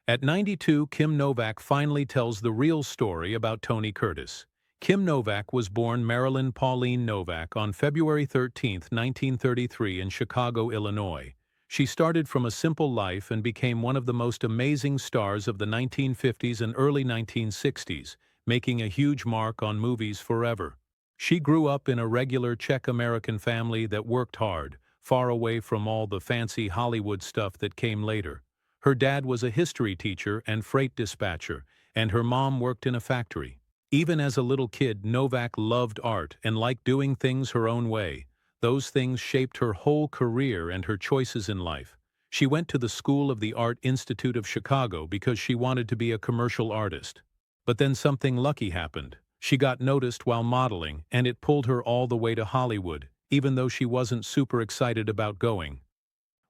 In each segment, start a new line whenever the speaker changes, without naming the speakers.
At 92, Kim Novak finally tells the real story about Tony Curtis. Kim Novak was born Marilyn Pauline Novak on February 13, 1933 in Chicago, Illinois. She started from a simple life and became one of the most amazing stars of the 1950s and early 1960s, making a huge mark on movies forever. She grew up in a regular Czech-American family that worked hard, far away from all the fancy Hollywood stuff that came later. Her dad was a history teacher and freight dispatcher, and her mom worked in a factory. Even as a little kid, Novak loved art and liked doing things her own way. Those things shaped her whole career and her choices in life. She went to the School of the Art Institute of Chicago because she wanted to be a commercial artist. But then something lucky happened. She got noticed while modeling, and it pulled her all the way to Hollywood, even though she wasn't super excited about going.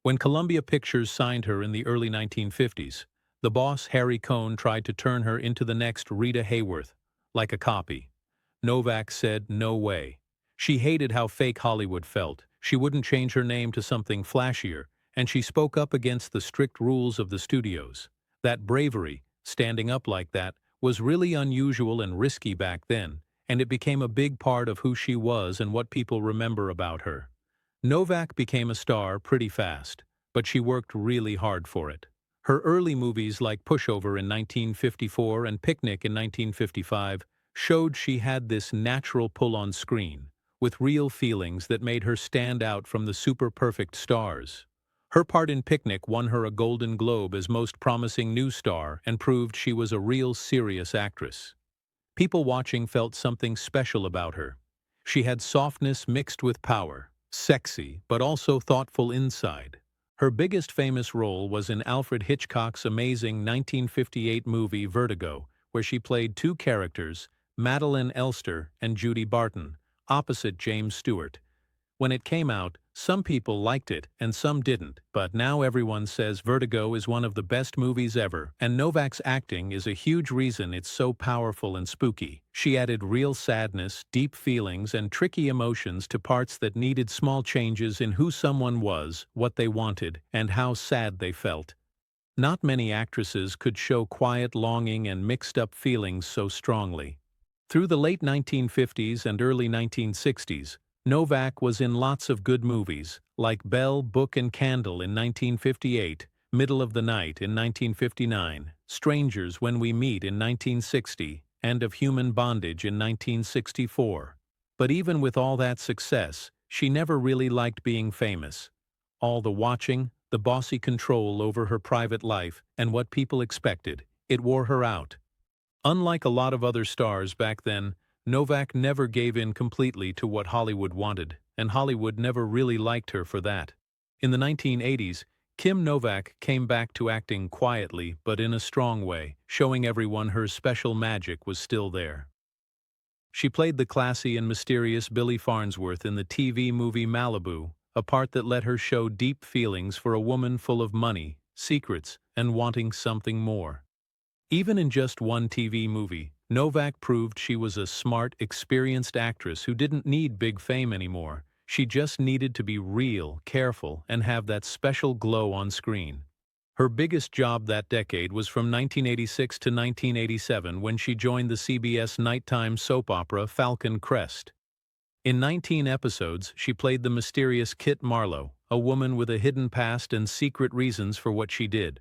When Columbia Pictures signed her in the early 1950s, the boss Harry Cohn tried to turn her into the next Rita Hayworth, like a copy. Novak said no way. She hated how fake Hollywood felt. She wouldn't change her name to something flashier, and she spoke up against the strict rules of the studios. That bravery, standing up like that, was really unusual and risky back then, and it became a big part of who she was and what people remember about her. Novak became a star pretty fast, but she worked really hard for it. Her early movies like Pushover in 1954 and Picnic in 1955 showed she had this natural pull on screen, with real feelings that made her stand out from the super-perfect stars. Her part in Picnic won her a Golden Globe as Most Promising New Star and proved she was a real serious actress. People watching felt something special about her. She had softness mixed with power. Sexy, but also thoughtful inside. Her biggest famous role was in Alfred Hitchcock's amazing 1958 movie Vertigo, where she played two characters, Madeline Elster and Judy Barton, opposite James Stewart. When it came out, some people liked it and some didn't, but now everyone says Vertigo is one of the best movies ever, and Novak's acting is a huge reason it's so powerful and spooky. She added real sadness, deep feelings, and tricky emotions to parts that needed small changes in who someone was, what they wanted, and how sad they felt. Not many actresses could show quiet longing and mixed-up feelings so strongly. Through the late 1950s and early 1960s, Novak was in lots of good movies, like Bell, Book and Candle in 1958, Middle of the Night in 1959, Strangers When We Meet in 1960, and Of Human Bondage in 1964. But even with all that success, she never really liked being famous. All the watching, the bossy control over her private life, and what people expected, it wore her out. Unlike a lot of other stars back then, Novak never gave in completely to what Hollywood wanted, and Hollywood never really liked her for that. In the 1980s, Kim Novak came back to acting quietly but in a strong way, showing everyone her special magic was still there. She played the classy and mysterious Billy Farnsworth in the TV movie Malibu, a part that let her show deep feelings for a woman full of money, secrets, and wanting something more. Even in just one TV movie, Novak proved she was a smart, experienced actress who didn't need big fame anymore. She just needed to be real, careful, and have that special glow on screen. Her biggest job that decade was from 1986 to 1987 when she joined the CBS nighttime soap opera Falcon Crest. In 19 episodes, she played the mysterious Kit Marlowe, a woman with a hidden past and secret reasons for what she did.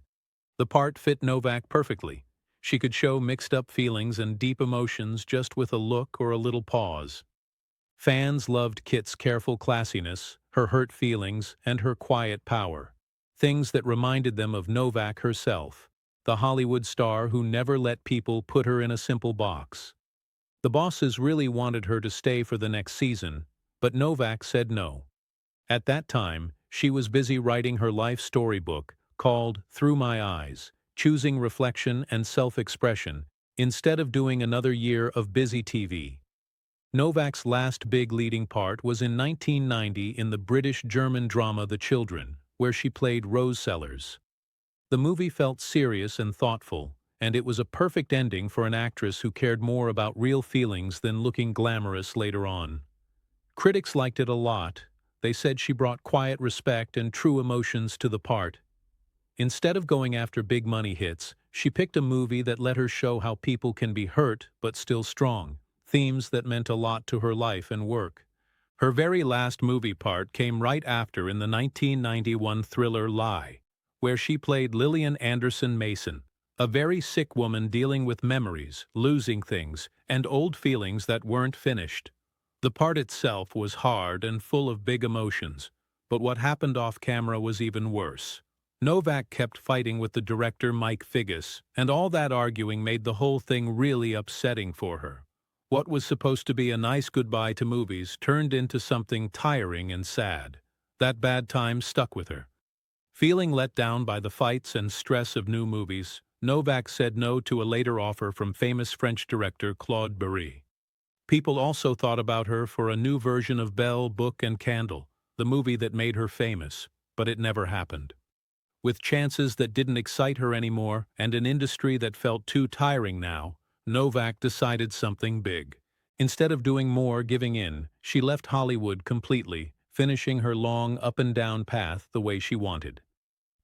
The part fit Novak perfectly. She could show mixed-up feelings and deep emotions just with a look or a little pause. Fans loved Kit's careful classiness, her hurt feelings, and her quiet power. Things that reminded them of Novak herself, the Hollywood star who never let people put her in a simple box. The bosses really wanted her to stay for the next season, but Novak said no. At that time, she was busy writing her life storybook called Through My Eyes, choosing reflection and self-expression instead of doing another year of busy TV. Novak's last big leading part was in 1990 in the British-German drama The Children, where she played Rose Sellers. The movie felt serious and thoughtful, and it was a perfect ending for an actress who cared more about real feelings than looking glamorous later on. Critics liked it a lot. They said she brought quiet respect and true emotions to the part. Instead of going after big money hits, She picked a movie that let her show how people can be hurt but still strong, themes that meant a lot to her life and work. Her very last movie part came right after in the 1991 thriller Lie, where she played Lillian Anderson Mason, a very sick woman dealing with memories, losing things, and old feelings that weren't finished. The part itself was hard and full of big emotions, but what happened off-camera was even worse. Novak kept fighting with the director Mike Figgis, and all that arguing made the whole thing really upsetting for her. What was supposed to be a nice goodbye to movies turned into something tiring and sad. That bad time stuck with her. Feeling let down by the fights and stress of new movies, Novak said no to a later offer from famous French director Claude Berry. People also thought about her for a new version of Belle, Book and Candle, the movie that made her famous, but it never happened. With chances that didn't excite her anymore and an industry that felt too tiring now, Novak decided something big. Instead of doing more giving in, she left Hollywood completely, finishing her long up-and-down path the way she wanted.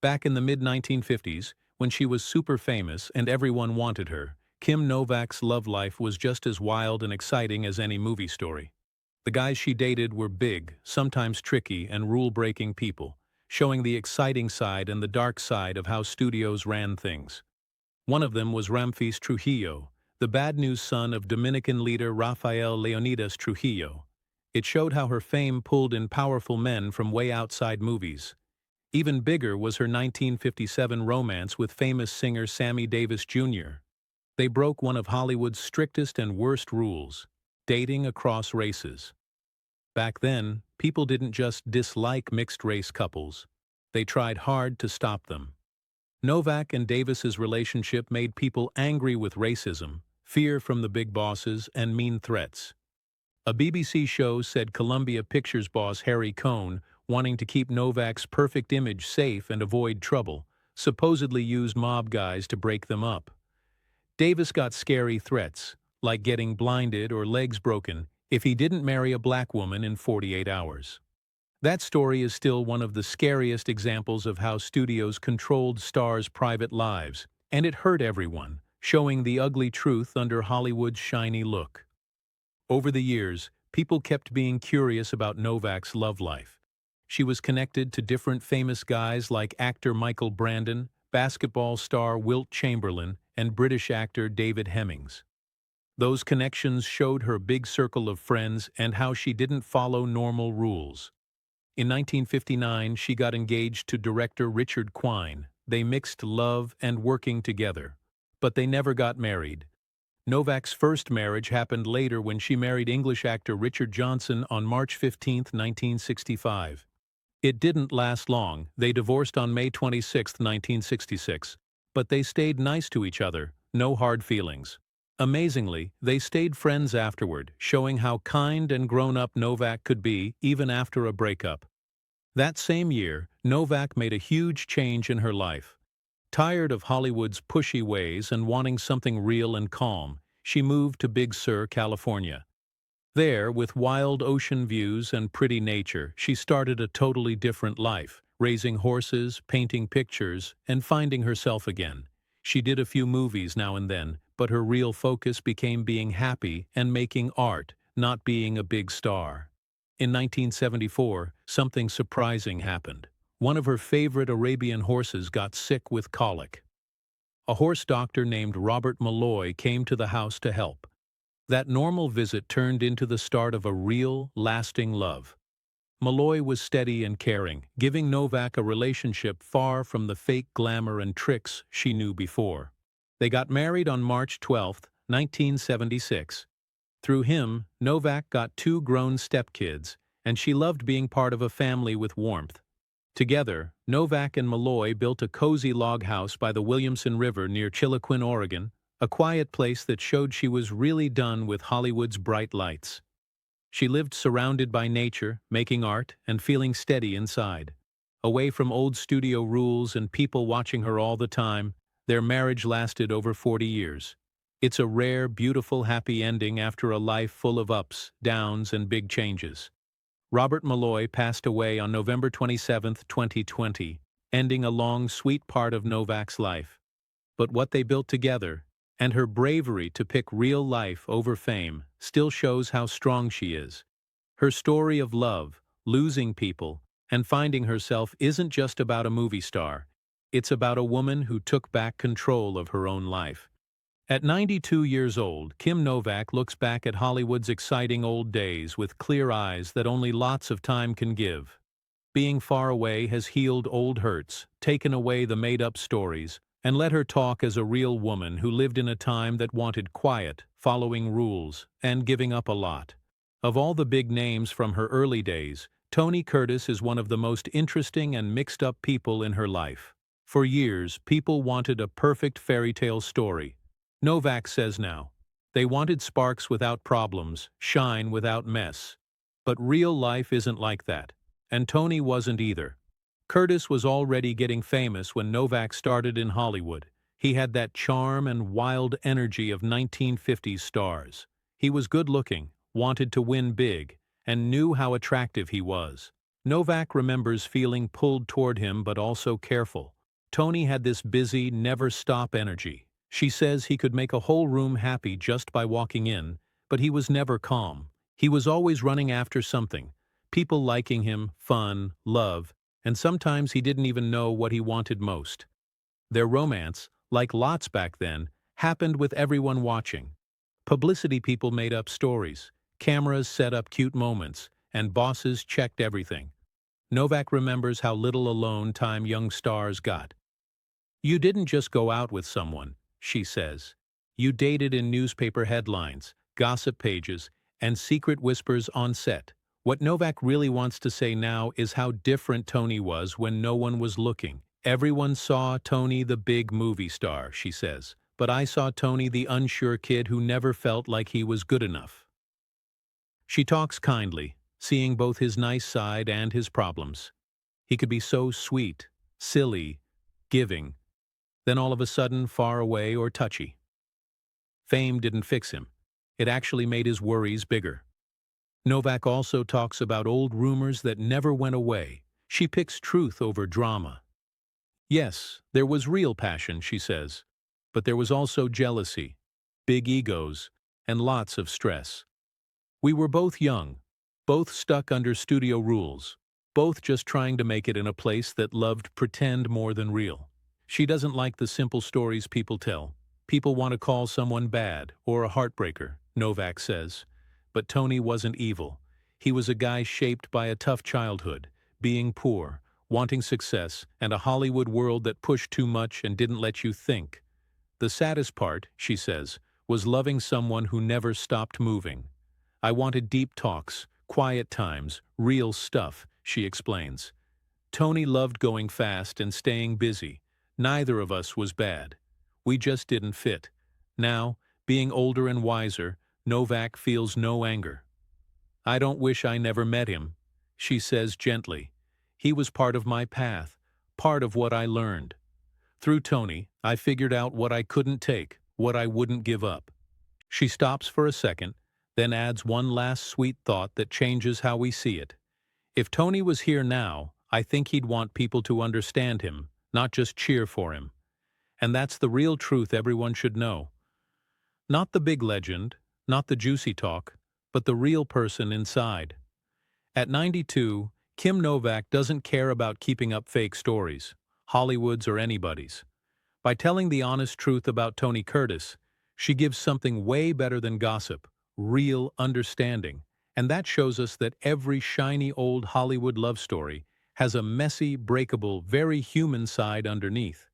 Back in the mid-1950s, when she was super famous and everyone wanted her, Kim Novak's love life was just as wild and exciting as any movie story. The guys she dated were big, sometimes tricky and rule-breaking people, showing the exciting side and the dark side of how studios ran things. One of them was Ramfis Trujillo, the bad news son of Dominican leader Rafael Leonidas Trujillo. It showed how her fame pulled in powerful men from way outside movies. Even bigger was her 1957 romance with famous singer Sammy Davis Jr. They broke one of Hollywood's strictest and worst rules: dating across races. Back then, people didn't just dislike mixed-race couples. They tried hard to stop them. Novak and Davis's relationship made people angry with racism, fear from the big bosses, and mean threats. A BBC show said Columbia Pictures boss Harry Cohn, wanting to keep Novak's perfect image safe and avoid trouble, supposedly used mob guys to break them up. Davis got scary threats, like getting blinded or legs broken, if he didn't marry a black woman in 48 hours. That story is still one of the scariest examples of how studios controlled stars' private lives, and it hurt everyone, showing the ugly truth under Hollywood's shiny look. Over the years, people kept being curious about Novak's love life. She was connected to different famous guys like actor Michael Brandon, basketball star Wilt Chamberlain, and British actor David Hemmings. Those connections showed her big circle of friends and how she didn't follow normal rules. In 1959, she got engaged to director Richard Quine. They mixed love and working together. But they never got married. Novak's first marriage happened later when she married English actor Richard Johnson on March 15, 1965. It didn't last long. They divorced on May 26, 1966. But they stayed nice to each other, no hard feelings. Amazingly, they stayed friends afterward, showing how kind and grown-up Novak could be even after a breakup. That same year, Novak made a huge change in her life. Tired of Hollywood's pushy ways and wanting something real and calm, she moved to Big Sur, California. There, with wild ocean views and pretty nature, she started a totally different life, raising horses, painting pictures, and finding herself again. She did a few movies now and then, but her real focus became being happy and making art, not being a big star. In 1974, something surprising happened. One of her favorite Arabian horses got sick with colic. A horse doctor named Robert Malloy came to the house to help. That normal visit turned into the start of a real, lasting love. Malloy was steady and caring, giving Novak a relationship far from the fake glamour and tricks she knew before. They got married on March 12, 1976. Through him, Novak got 2 grown stepkids, and she loved being part of a family with warmth. Together, Novak and Malloy built a cozy log house by the Williamson River near Chiloquin, Oregon, a quiet place that showed she was really done with Hollywood's bright lights. She lived surrounded by nature, making art, and feeling steady inside. Away from old studio rules and people watching her all the time, their marriage lasted over 40 years. It's a rare, beautiful, happy ending after a life full of ups, downs, and big changes. Robert Malloy passed away on November 27, 2020, ending a long, sweet part of Novak's life. But what they built together, and her bravery to pick real life over fame, still shows how strong she is. Her story of love, losing people, and finding herself isn't just about a movie star. It's about a woman who took back control of her own life. At 92 years old, Kim Novak looks back at Hollywood's exciting old days with clear eyes that only lots of time can give. Being far away has healed old hurts, taken away the made-up stories, and let her talk as a real woman who lived in a time that wanted quiet, following rules, and giving up a lot. Of all the big names from her early days, Tony Curtis is one of the most interesting and mixed-up people in her life. For years, people wanted a perfect fairy tale story. Novak says now, they wanted sparks without problems, shine without mess. But real life isn't like that. And Tony wasn't either. Curtis was already getting famous when Novak started in Hollywood. He had that charm and wild energy of 1950s stars. He was good-looking, wanted to win big, and knew how attractive he was. Novak remembers feeling pulled toward him but also careful. Tony had this busy, never-stop energy. She says he could make a whole room happy just by walking in, but he was never calm. He was always running after something. People liking him, fun, love, and sometimes he didn't even know what he wanted most. Their romance, like lots back then, happened with everyone watching. Publicity people made up stories, cameras set up cute moments, and bosses checked everything. Novak remembers how little alone time young stars got. You didn't just go out with someone, she says. You dated in newspaper headlines, gossip pages, and secret whispers on set. What Novak really wants to say now is how different Tony was when no one was looking. Everyone saw Tony the big movie star, she says, but I saw Tony the unsure kid who never felt like he was good enough. She talks kindly, seeing both his nice side and his problems. He could be so sweet, silly, giving, then all of a sudden far away or touchy. Fame didn't fix him. It actually made his worries bigger. Novak also talks about old rumors that never went away. She picks truth over drama. Yes, there was real passion, she says, but there was also jealousy, big egos, and lots of stress. We were both young, both stuck under studio rules, both just trying to make it in a place that loved pretend more than real. She doesn't like the simple stories people tell. People want to call someone bad or a heartbreaker, Novak says. But Tony wasn't evil. He was a guy shaped by a tough childhood, being poor, wanting success, and a Hollywood world that pushed too much and didn't let you think. The saddest part, she says, was loving someone who never stopped moving. I wanted deep talks, quiet times, real stuff, she explains. Tony loved going fast and staying busy. Neither of us was bad. We just didn't fit. Now, being older and wiser, Novak feels no anger. I don't wish I never met him, she says gently. He was part of my path, part of what I learned. Through Tony, I figured out what I couldn't take, what I wouldn't give up. She stops for a second, then adds one last sweet thought that changes how we see it. If Tony was here now, I think he'd want people to understand him, not just cheer for him. And that's the real truth everyone should know. Not the big legend, not the juicy talk, but the real person inside. At 92, Kim Novak doesn't care about keeping up fake stories, Hollywood's or anybody's. By telling the honest truth about Tony Curtis, she gives something way better than gossip, real understanding. And that shows us that every shiny old Hollywood love story has a messy, breakable, very human side underneath.